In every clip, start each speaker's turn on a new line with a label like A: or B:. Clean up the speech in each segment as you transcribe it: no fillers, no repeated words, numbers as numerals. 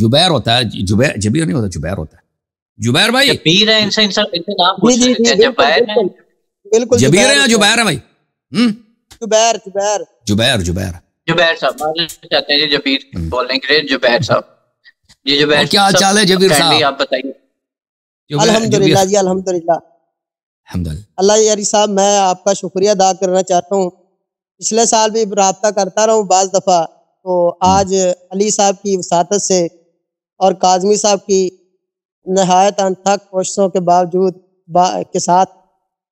A: جبیر ہوتا ہے، جبیر نہیں ہوتا، جبیر ہوتا ہے. جبیر بھائی
B: جبیر ہے، ان سے نام پوچھ لیتے ہیں. جبیر ہے،
C: بالکل
A: جبیر ہے یا جبیر ہے بھائی؟
C: جبیر
B: صاحب چاہتے ہیں جی جبیر بولنے کے لیے. جبیر صاحب جی، جبیر
A: کیا حال چال ہے جبیر صاحب؟
B: آپ بتائیے.
C: الحمدللہ جی، الحمدللہ. اللہ یاری صاحب، میں آپ کا شکریہ ادا کرنا چاہتا ہوں. پچھلے سال بھی رابطہ کرتا رہا ہوں بعض دفعہ، تو آج علی صاحب کی وساطت سے اور کاظمی صاحب کی نہایت انتھک کوششوں کے باوجود کے ساتھ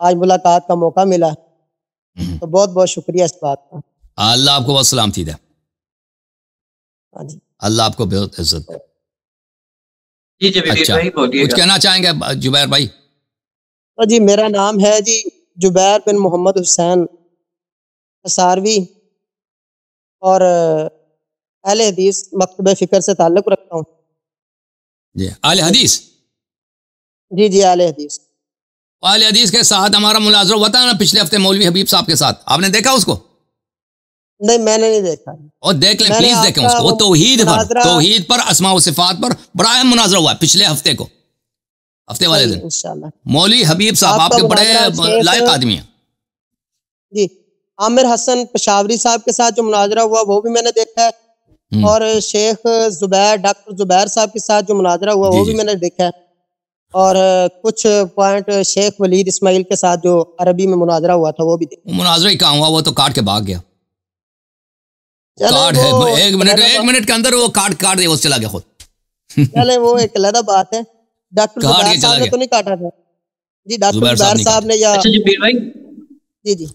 C: آج ملاقات کا موقع ملا، تو بہت بہت شکریہ اس بات کا.
A: اللہ آپ کو بہت سلامتی دے.
C: ہاں جی،
A: اللہ آپ کو بہت عزت دے.
B: جی جبیر
A: اچھا،
B: بھائی بولیے
A: کچھ کہنا چاہیں گے جبیر بھائی؟
C: جی میرا نام ہے جی جبیر بن محمد حسین اساروی، اور اہل حدیث مکتبہ فکر سے تعلق رکھتا ہوں.
A: جی اہل حدیث؟
C: جی جی اہل حدیث.
A: اہل حدیث کے ساتھ ہمارا مناظرہ ہوا تھا نا پچھلے ہفتے مولوی حبیب صاحب کے ساتھ، آپ نے دیکھا اس کو؟
C: نہیں، میں نے نہیں دیکھا.
A: اور دیکھ لیں پلیز، دیکھیں اس کو. توحید پر اسماء و صفات پر بڑا اہم مناظرہ ہوا ہے پچھلے ہفتے کو، ہفتے والے دن.
C: انشاءاللہ
A: مولوی حبیب صاحب آپ کے بڑے لائق آدمی ہیں.
C: جی، عامر حسن پشاوری صاحب کے ساتھ جو مناظرہ ہوا وہ بھی میں نے دیکھا ہے، اور شیخ زبیر، ڈاکٹر زبیر صاحب کے ساتھ جو مناظرہ ہوا وہ بھی میں نے دیکھا ہے، اور کچھ پوائنٹ شیخ ولید اسماعیل کے ساتھ جو عربی میں مناظرہ ہوا تھا وہ بھی دیکھا.
A: مناظرہ ہی کہاں ہوا، وہ تو کاٹ کے بھاگ گیا. کاٹ ہے ایک منٹ کے اندر وہ کاٹ دے، وہ چلا گیا خود.
C: چلے وہ ایک علیحدہ بات ہے. ڈاکٹر زبیر صاحب نے تو نہیں کاٹا تھا جی، ڈاکٹر زبیر صاحب نے. یا
B: اچھا جبیر بھائی،
C: جی جی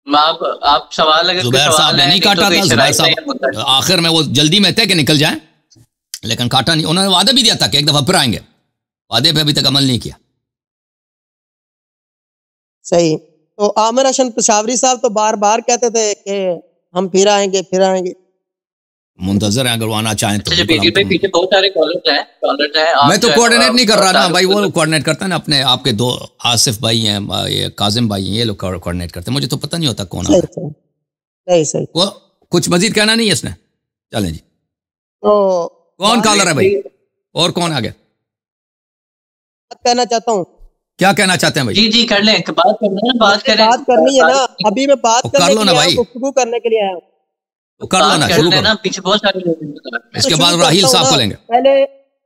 B: آپ سوال اگر
A: زبیر صاحب نے نہیں کاٹا تھا. زبیر صاحب آخر میں وہ جلدی میں تھے کہ نکل جائیں، لیکن کاٹا نہیں. انہوں نے وعدہ بھی دیا تھا کہ ایک دفعہ پھر آئیں گے، وعدے پہ ابھی تک عمل نہیں کیا.
C: صحیح. تو عامر حسن پشاوری صاحب تو بار بار کہتے تھے کہ ہم پھر آئیں گے.
A: منتظر ہیں، اگر وہ آنا چاہیں تو.
B: پیچھے بہت سارے کالرز ہیں.
A: میں تو کوارڈینیٹ نہیں کر رہا نا بھائی، وہ کوارڈینیٹ کرتا ہے نا اپنے آپ کے دو آصف بھائی ہیں، یہ کاظم بھائی ہیں، یہ لوگ کوارڈینیٹ کرتے ہیں. مجھے تو پتہ نہیں ہوتا کون آ رہا ہے. وہ کچھ مزید کہنا نہیں ہے اس نے؟ چلیں جی. کون کالر ہے بھائی؟ اور کون آ گیا؟
C: کہنا چاہتا ہوں.
A: کیا کہنا چاہتے ہیں بھائی؟
B: جی کر لیں. بات
C: کرنی ہے نا، ابھی میں بات
A: کر لو نا بھائی،
C: گفتگو کرنے کے لیے آیا ہوں.
A: کر لو نا، شروع کرو.
B: پیچھے بہت سارے لوگ ہیں.
A: اس کے بعد راہیل صاحب کو لیں گے.
C: پہلے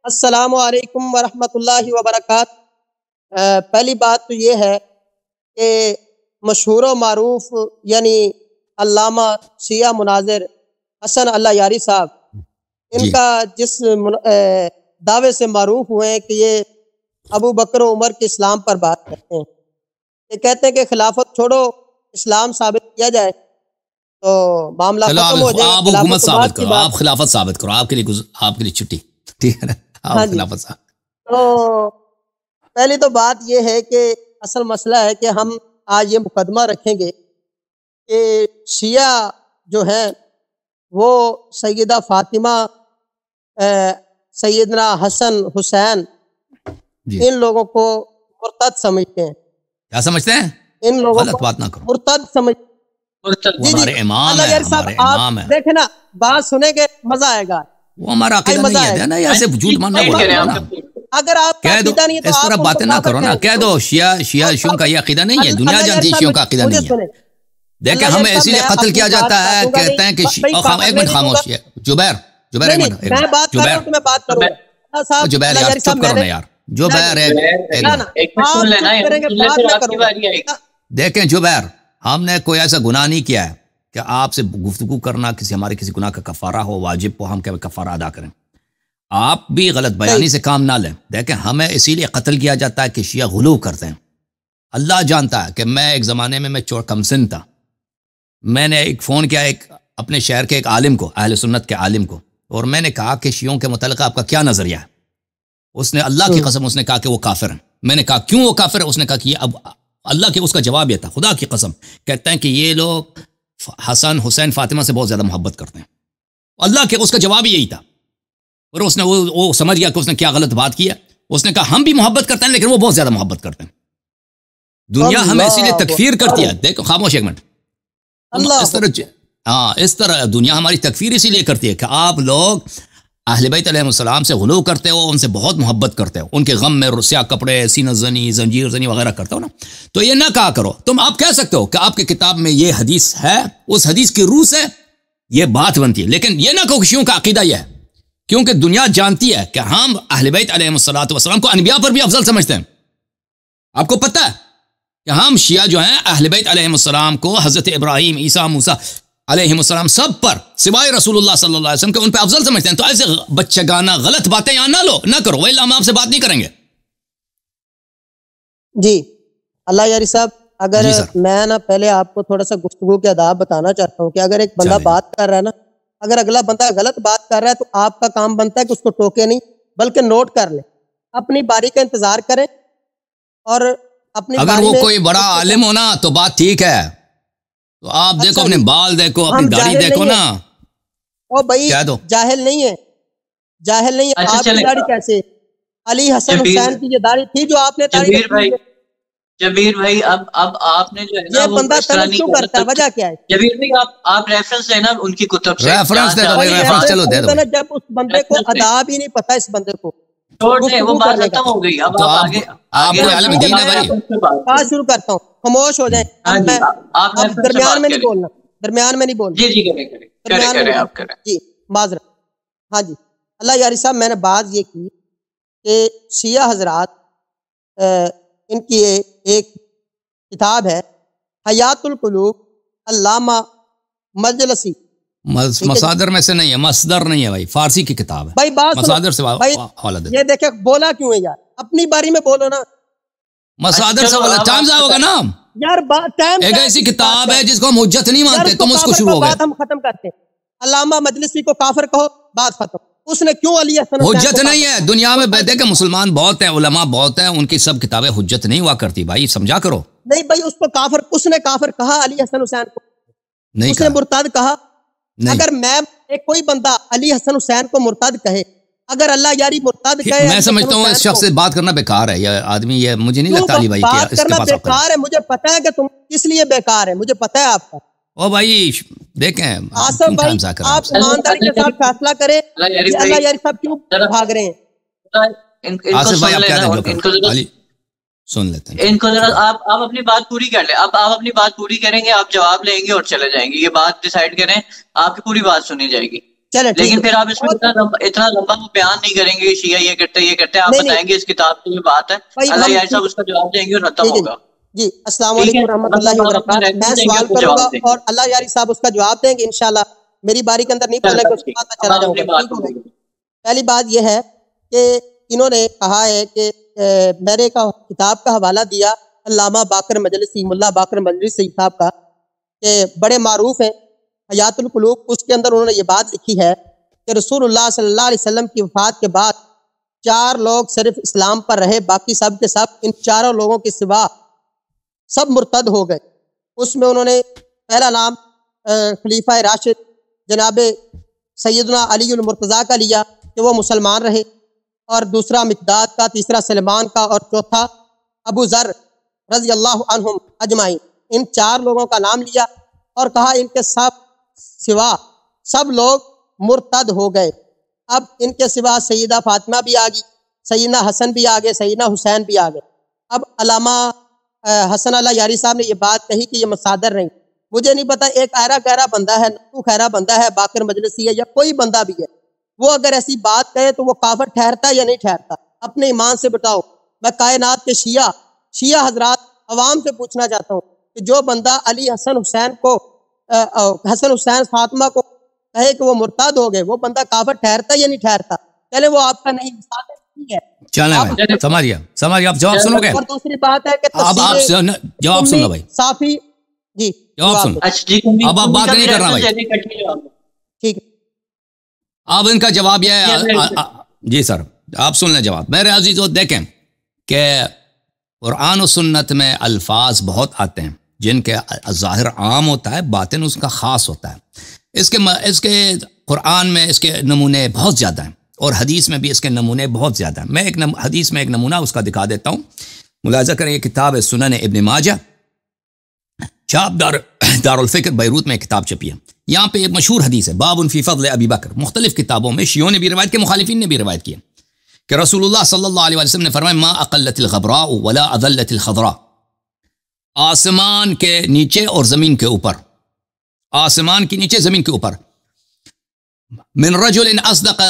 C: السلام علیکم ورحمۃ اللہ وبرکاتہ. پہلی بات تو یہ ہے کہ مشہور و معروف یعنی علامہ شیعہ مناظر حسن اللہ یاری صاحب، ان کا جس دعوے سے معروف ہوئے ہیں کہ یہ ابو بکر و عمر کے اسلام پر بات کرتے ہیں، یہ کہتے ہیں کہ خلافت چھوڑو، اسلام ثابت کیا جائے تو معاملہ ختم ہو جائے.
A: آپ حکومت ثابت کرو، آپ خلافت ثابت کرو، آپ کے لیے چھٹی. ٹھیک ہے نا، آپ خلافت ثابت.
C: تو پہلی تو بات یہ ہے کہ اصل مسئلہ ہے کہ ہم آج یہ مقدمہ رکھیں گے کہ شیعہ جو ہیں وہ سیدہ فاطمہ، سیدنا حسن حسین، ان لوگوں کو مرتد سمجھتے ہیں.
A: کیا سمجھتے ہیں؟
C: ان لوگوں
A: غلط بات نہ کرو.
C: مرتد سمجھتے.
A: ہمارے امام ہیں، ہمارے امام ہیں.
C: دیکھیں نا، بات سنیں گے مزہ آئے گا.
A: وہ ہمارا عقیدہ نہیں ہے نا، ایسے وجود ماننا بولا نا.
C: اگر آپ
A: کہہ دو، اس طرح باتیں نہ کرو نا. کہہ دو شیعوں کا یہ عقیدہ نہیں ہے، دنیا جانتی ہے شیعوں کا عقیدہ نہیں ہے. دیکھیں ہمیں اسی لیے قتل کیا جاتا ہے، کہتے ہیں کہ ایک منٹ خاموش ہے. جبیر ایک منٹ. جبیر یار چپ کرو نا یار. جبیر دیکھیں جبیر، ہم نے کوئی ایسا گناہ نہیں کیا ہے کہ آپ سے گفتگو کرنا ہمارے کسی گناہ کا کفارہ ہو، واجب ہو ہم کفارہ ادا کریں. آپ بھی غلط بیانی سے کام نہ لیں. دیکھیں ہمیں اسی لیے قتل کیا جاتا ہے کہ شیعہ غلو کرتے ہیں. اللہ جانتا ہے کہ میں ایک زمانے میں کم سن تھا. میں نے ایک فون کیا ایک اپنے شہر کے ایک عالم کو، اہل سنت کے عالم کو، اور میں نے کہا کہ شیعوں کے متعلق آپ کا کیا نظریہ ہے؟ اس نے اللہ کی قسم اس نے کہا کہ وہ کافر ہیں. میں نے کہا کیوں وہ کافر ہے؟ اس نے کہا کہ اب اللہ کے اس کا جواب یہ تھا، خدا کی قسم کہتے ہیں کہ یہ لوگ حسن حسین فاطمہ سے بہت زیادہ محبت کرتے ہیں. اللہ کے اس کا جواب یہی تھا. اور اس نے وہ سمجھ گیا کہ اس نے کیا غلط بات کی ہے. اس نے کہا ہم بھی محبت کرتے ہیں لیکن وہ بہت زیادہ محبت کرتے ہیں. دنیا ہمیں اسی لیے تکفیر کرتی ہے. دیکھو خاموش ایک منٹ. اس طرح دنیا ہماری تکفیر اسی لیے کرتی ہے کہ آپ لوگ اہل بیت علیہ السلام سے غلو کرتے ہو، ان سے بہت محبت کرتے ہو، ان کے غم میں سیاہ کپڑے، سینہ زنی، زنجیر زنی وغیرہ کرتے ہو نا، تو یہ نہ کہا کرو. تم آپ کہہ سکتے ہو کہ آپ کی کتاب میں یہ حدیث ہے، اس حدیث کی روح سے یہ بات بنتی ہے، لیکن یہ نہ کہو کہ شیعوں کا عقیدہ یہ ہے، کیونکہ دنیا جانتی ہے کہ ہم اہل بیت علیہ السلام کو انبیاء پر بھی افضل سمجھتے ہیں. آپ کو پتہ ہے کہ ہم شیعہ جو ہیں اہل بیت علیہ السلام کو حضرت ابراہیم، عیسیٰ، موسیٰ علیہ السلام سب پر سوائے رسول اللہ صلی اللہ علیہ وسلم کے ان پہ افضل سمجھتے ہیں. تو ایسے بچگانہ غلط باتیں یہاں نہ لو، نہ کرو، وہی ہم آپ سے بات نہیں کریں گے.
C: جی اللہ یاری صاحب، اگر میں نا پہلے آپ کو تھوڑا سا گفتگو کے آداب بتانا چاہتا ہوں کہ اگر ایک بندہ بات کر رہا ہے نا، اگر اگلا بندہ غلط بات کر رہا ہے تو آپ کا کام بنتا ہے کہ اس کو ٹوکے نہیں بلکہ نوٹ کر لیں، اپنی باری کا انتظار کریں اور اپنی
A: اگر وہ کوئی بڑا عالم ہونا تو بات ٹھیک ہے، تو آپ دیکھو اپنے بال دیکھو، اپنی داڑھی دیکھو نا.
C: او بھائی جاہل نہیں ہے، جاہل نہیں ہے. آپ کی داڑھی کیسے؟ علی حسن حسین کی یہ داڑھی تھی جو آپ نے
B: جبیر بھائی اب آپ نے جو ہے نا
C: یہ بندہ طلب کیوں کرتا ہے، وجہ کیا ہے؟
B: جبیر بھائی آپ ریفرنس لینا ان کی کتب سے،
A: ریفرنس دے دو بھائی، ریفرنس چلو دے دو.
C: جب اس بندے کو آداب ہی نہیں پتہ، اس بندے کو
B: چھوڑ دیں، وہ بات ختم ہو گئی. اب آپ آگے
A: آپ کو عالم دین ہے بھائی.
C: بات شروع کرتا ہوں، خاموش ہو جائیں. آپ درمیان میں نہیں بولنا، درمیان میں نہیں بولنا.
B: جی آپ کریں.
C: جی معذرت. ہاں جی اللہ یاری صاحب، میں نے بات یہ کی کہ شیعہ حضرات ان کی ایک کتاب ہے حیات القلوب، علامہ مجلسی.
A: مصادر میں سے نہیں ہے، مصدر نہیں ہے بھائی، فارسی کی کتاب ہے
C: بھائی. بات
A: مصادر سے حوالہ دے.
C: یہ دیکھیں بولا کیوں ہے یار، اپنی باری میں بولو نا.
A: مصادر سے ٹائم ضائع ہوگا نا
C: یار. ٹائم
A: ایک ایسی کتاب ہے جس کو ہم حجت نہیں مانتے، تم اس کو شروع ہو گئے.
C: بات ہم ختم کرتے ہیں. علامہ مجلسی کو کافر کہو، بات ختم. اس نے کیوں علی حسن
A: حجت نہیں ہے دنیا میں. بیٹھے کہ مسلمان بہت ہیں، علماء بہت ہیں، ان کی سب کتابیں حجت نہیں ہوا کرتی بھائی، سمجھا کرو.
C: نہیں بھائی، اس کو کافر، اس نے کافر کہا علی حسن حسین کو؟
A: نہیں،
C: اس نے مرتد کہا؟ اگر میں کوئی بندہ علی حسن حسین کو مرتد کہے، اگر اللہ یاری مرتد کہے،
A: میں سمجھتا ہوں اس شخص سے بات کرنا بیکار ہے. یہ آدمی، یہ مجھے نہیں لگتا علی بھائی کہ اس کے پاس
C: بیکار ہے. مجھے پتا ہے کہ تم اس لیے بیکار ہے، مجھے پتا ہے آپ کا.
A: او بھائی دیکھیں
C: آصف بھائی، آپ ایمانداری کے ساتھ فیصلہ کریں کہ اللہ یاری صاحب کیوں بھاگ رہے ہیں.
A: آصف بھائی آپ کہہ دیں، علی سن لیتے ہیں.
B: ان کو ذرا آپ اپنی بات پوری کر لیں. اب آپ اپنی بات پوری کریں گے، آپ جواب لیں گے اور چلے جائیں گے. یہ بات ڈیسائیڈ کریں، آپ کی پوری بات سنی جائے گی. لیکن پھر آپ اس میں اتنا لمبا بیان نہیں کریں گے شیعہ یہ کرتے یہ کرتے. آپ بتائیں گے اس کتاب کی یہ بات ہے، اللہ یاری صاحب اس کا جواب دیں گے اور ختم ہوگا.
C: جی السلام علیکم ورحمۃ اللہ وبرکاتہ. میں سوال کروں گا اور اللہ یاری صاحب اس کا جواب دیں گے انشاءاللہ. میری باری کے اندر نہیں بولے گا، اس کے بعد میں چلا جاؤں گا. پہلی بات یہ ہے کہ انہوں نے کہا ہے کہ میرے کا کتاب کا حوالہ دیا علامہ باقر مجلسی، ملا باقر مجلسی صاحب کا، کہ بڑے معروف ہیں حیات القلوب. اس کے اندر انہوں نے یہ بات لکھی ہے کہ رسول اللہ صلی اللہ علیہ وسلم کی وفات کے بعد 4 لوگ صرف اسلام پر رہے، باقی سب کے سب ان 4 لوگوں کے سوا سب مرتد ہو گئے. اس میں انہوں نے پہلا نام خلیفہ راشد جناب سیدنا علی المرتضیٰ کا لیا کہ وہ مسلمان رہے، اور دوسرا مقداد کا، تیسرا سلمان کا، اور چوتھا ابو ذر رضی اللہ عنہم اجمعین. ان 4 لوگوں کا نام لیا اور کہا ان کے سوا سب لوگ مرتد ہو گئے. اب ان کے سوا سیدہ فاطمہ بھی آ گئی، سیدنا حسن بھی آ گئے، سیدنا حسین بھی آ گئے. اب علامہ حسن اللہ یاری صاحب نے یہ بات کہی کہ یہ مصادر نہیں. مجھے نہیں پتا، ایک ایرا گہرا بندہ ہے، نتو خیرہ بندہ ہے، باقر مجلسی ہے، یا کوئی بندہ بھی ہے، وہ اگر ایسی بات کہے تو وہ کافر ٹھہرتا ہے یا نہیں ٹھہرتا؟ اپنے ایمان سے بتاؤ. میں کائنات کے شیعہ حضرات عوام سے پوچھنا چاہتا ہوں کہ جو بندہ علی حسن حسین کو، حسن حسین فاطمہ کو کہے کہ وہ مرتد ہو گئے، وہ بندہ کافر ٹھہرتا یا نہیں ٹھہرتا؟ چلے وہ آپ کا نہیں ہے.
A: سمجھ آپ جواب سنو گے.
C: اور دوسری بات ہے کہ
A: اب آپ جواب سن لو بھائی.
C: صافی جی
A: جواب سن. اب آپ بات نہیں کرنا بھائی،
C: ٹھیک ہے.
A: اب ان کا جواب یہ ہے. جی سر آپ سن لیں جواب. میرے عزیزو دیکھیں کہ قرآن و سنت میں الفاظ بہت آتے ہیں جن کے ظاہر عام ہوتا ہے، باطن اس کا خاص ہوتا ہے. اس کے قرآن میں اس کے نمونے بہت زیادہ ہیں، اور حدیث میں بھی اس کے نمونے بہت زیادہ ہیں. میں حدیث میں ایک نمونہ اس کا دکھا دیتا ہوں. ملاحظہ کریں، یہ کتاب ہے سنن ابن ماجہ، چھاپ دارالفکر بیروت میں ایک کتاب چھپی ہے. یہاں پہ ایک مشہور حدیث ہے باب فی فضل ابی بکر. مختلف کتابوں میں شیعوں نے بھی روایت کی، مخالفین نے بھی روایت کی کہ رسول اللہ صلی اللہ علیہ وسلم نے فرمایا ما اقلت الغبراء ولا اذلت الخضراء. آسمان کے نیچے اور زمین کے اوپر، آسمان کے نیچے زمین کے اوپر، من رجل اصدق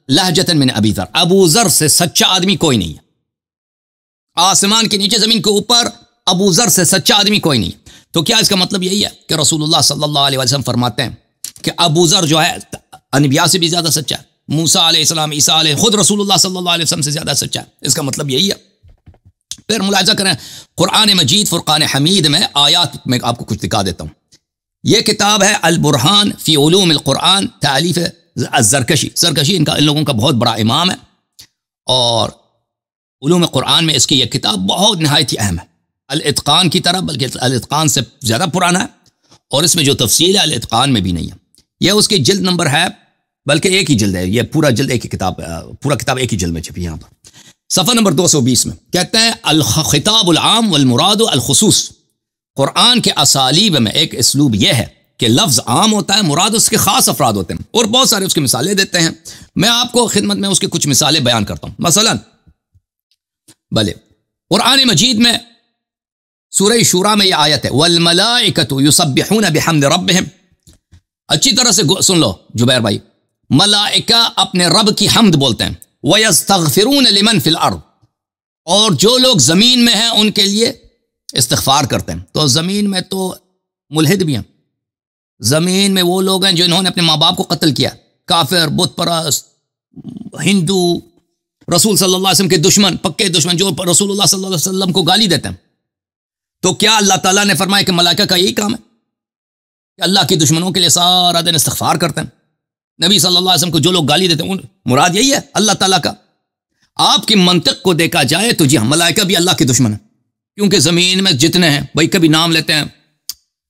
A: لہجتا من ابی ذر، ابو ذر سے سچا آدمی کوئی نہیں ہے. آسمان کے نیچے زمین کے اوپر ابو ذر سے سچا آدمی کوئی نہیں. تو کیا اس کا مطلب یہی ہے کہ رسول اللہ صلی اللہ علیہ وسلم فرماتے ہیں کہ ابو ذر جو ہے انبیاء سے بھی زیادہ سچا ہے، موسیٰ علیہ السلام، عیسیٰ علیہ، خود رسول اللہ صلی اللہ علیہ وسلم سے زیادہ سچا ہے؟ اس کا مطلب یہی ہے. پھر ملاحظہ کریں قرآن مجید فرقان حمید میں آیات میں آپ کو کچھ دکھا دیتا ہوں. یہ کتاب ہے البرہان فی علوم القرآن، تالیف الزرکشی. زرکشی ان لوگوں کا بہت بڑا امام ہے، اور علوم قرآن میں اس کی یہ کتاب بہت نہایت ہی اہم ہے، الاتقان کی طرح، بلکہ الاتقان سے زیادہ پرانا ہے، اور اس میں جو تفصیل ہے الاتقان میں بھی نہیں ہے. یہ اس کی جلد نمبر ہے، بلکہ ایک ہی جلد ہے، یہ پورا جلد ایک ہی کتاب، پورا کتاب ایک ہی جلد میں چھپی. یہاں پر صفحہ نمبر 220 میں کہتے ہیں الخطاب العام والمراد الخصوص. قرآن کے اسالیب میں ایک اسلوب یہ ہے کہ لفظ عام ہوتا ہے، مراد اس کے خاص افراد ہوتے ہیں، اور بہت سارے اس کی مثالیں دیتے ہیں. میں آپ کو خدمت میں اس کی کچھ مثالیں بیان کرتا ہوں. مثلا بھلے قرآن مجید میں سورہ شورا میں یہ آیت ہے والملائکۃ یسبحون بحمد ربہم. اچھی طرح سے سن لو جبیر بھائی، ملائکہ اپنے رب کی حمد بولتے ہیں، وَيَسْتَغْفِرُونَ لِمَنْ فِي الْأَرْضِ، اور جو لوگ زمین میں ہیں ان کے لیے استغفار کرتے ہیں. تو زمین میں تو ملحد بھی ہیں، زمین میں وہ لوگ ہیں جو انہوں نے اپنے ماں باپ کو قتل کیا، کافر، بت پرست، ہندو، رسول صلی اللہ علیہ وسلم کے دشمن، پکے دشمن، جو رسول اللہ صلی اللہ علیہ وسلم کو گالی دیتے ہیں. تو کیا اللہ تعالیٰ نے فرمایا کہ ملائکہ کا یہی کام ہے کہ اللہ کے دشمنوں کے لیے سارا دن استغفار کرتے ہیں؟ نبی صلی اللہ علیہ وسلم کو جو لوگ گالی دیتے ہیں مراد یہی ہے اللہ تعالیٰ کا. آپ کی منطق کو دیکھا جائے تو جی ہاں، ملائکہ بھی اللہ کے دشمن ہیں، کیونکہ زمین میں جتنے ہیں بھائی، کبھی نام لیتے ہیں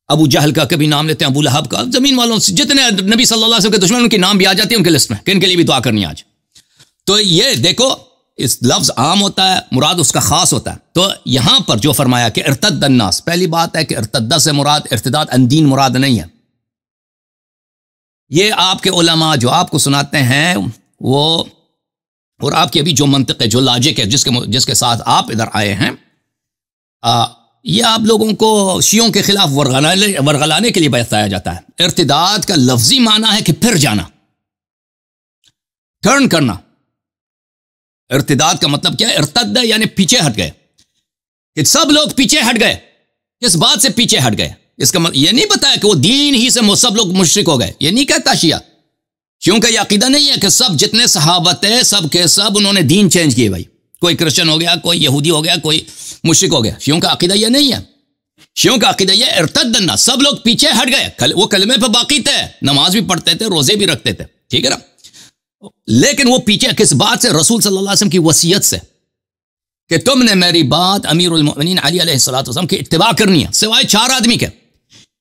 A: ابو جہل کا، کبھی نام لیتے ہیں ابو لہب کا، زمین والوں سے جتنے نبی صلی اللہ علیہ وسلم کے دشمن ان کے نام بھی آ جاتے ہیں ان کے لسٹ میں کہ ان کے لیے بھی دعا کرنی آج. تو یہ دیکھو، اس لفظ عام ہوتا ہے، مراد اس کا خاص ہوتا ہے. تو یہاں پر جو فرمایا کہ ارتد الناس، پہلی بات ہے کہ ارتدہ سے مراد ارتداد ان دین مراد نہیں ہے. یہ آپ کے علماء جو آپ کو سناتے ہیں وہ، اور آپ کی ابھی جو منطق ہے، جو لاجک ہے، جس کے ساتھ آپ ادھر آئے ہیں، یہ آپ لوگوں کو شیعوں کے خلاف ورغلانے کے لیے بتایا جاتا ہے. ارتداد کا لفظی معنی ہے کہ پھر جانا، ٹرن کرنا. ارتداد کا مطلب کیا ہے؟ ارتد یعنی پیچھے ہٹ گئے، کہ سب لوگ پیچھے ہٹ گئے. کس بات سے پیچھے ہٹ گئے؟ اس کا یہ نہیں بتایا کہ وہ دین ہی سے سب لوگ مشرک ہو گئے، یہ نہیں کہتا شیعہ. شیعوں کا یہ عقیدہ نہیں ہے کہ سب جتنے صحابہ تھے سب کے سب انہوں نے دین چینج کیے. بھائی کوئی کرسچن ہو گیا، کوئی یہودی ہو گیا، کوئی مشرک ہو گیا. شیعوں کا عقیدہ یہ نہیں ہے. شیعوں کا عقیدہ یہ ارتد الناس، سب لوگ پیچھے ہٹ گئے. وہ کلمے پہ باقی تھے، نماز بھی پڑھتے تھے، روزے بھی رکھتے تھے، ٹھیک ہے نا، لیکن وہ پیچھے کس بات سے؟ رسول صلی اللہ علیہ وسلم کی وصیت سے کہ تم نے میری بات امیر المؤمنین علی علیہ السلام کی اتباع کرنی ہے سوائے 4 آدمی کے.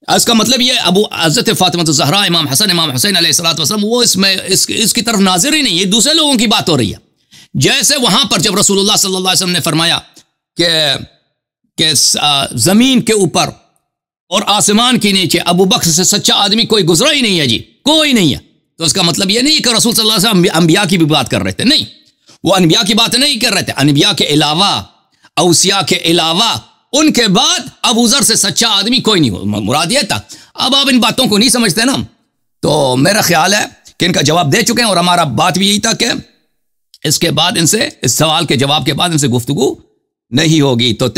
A: اس کا مطلب یہ ابو حضرت فاطمہ الزہرا، امام حسن، امام حسین علیہ السلام، وہ اس کی طرف ناظر ہی نہیں، یہ دوسرے لوگوں کی بات ہو رہی ہے. جیسے وہاں پر جب رسول اللہ صلی اللہ علیہ وسلم نے فرمایا کہ زمین کے اوپر اور آسمان کے نیچے ابو بکر سے سچا آدمی کوئی گزرا ہی نہیں ہے، جی کوئی نہیں ہے. تو اس کا مطلب یہ نہیں کہ رسول صلی اللہ علیہ وسلم انبیاء کی بھی بات کر رہے تھے، نہیں، وہ انبیاء کی بات نہیں کر رہے تھے. انبیاء کے علاوہ، اوصیاء کے علاوہ، ان کے بعد ابو ذر سے سچا آدمی کوئی نہیں، مراد یہ تھا. اب آپ ان باتوں کو نہیں سمجھتے نا، تو میرا خیال ہے کہ ان کا جواب دے چکے ہیں، اور ہمارا بات بھی یہی تھا کہ اس کے بعد ان سے، اس سوال کے جواب کے بعد ان سے گفتگو نہیں ہوگی. تو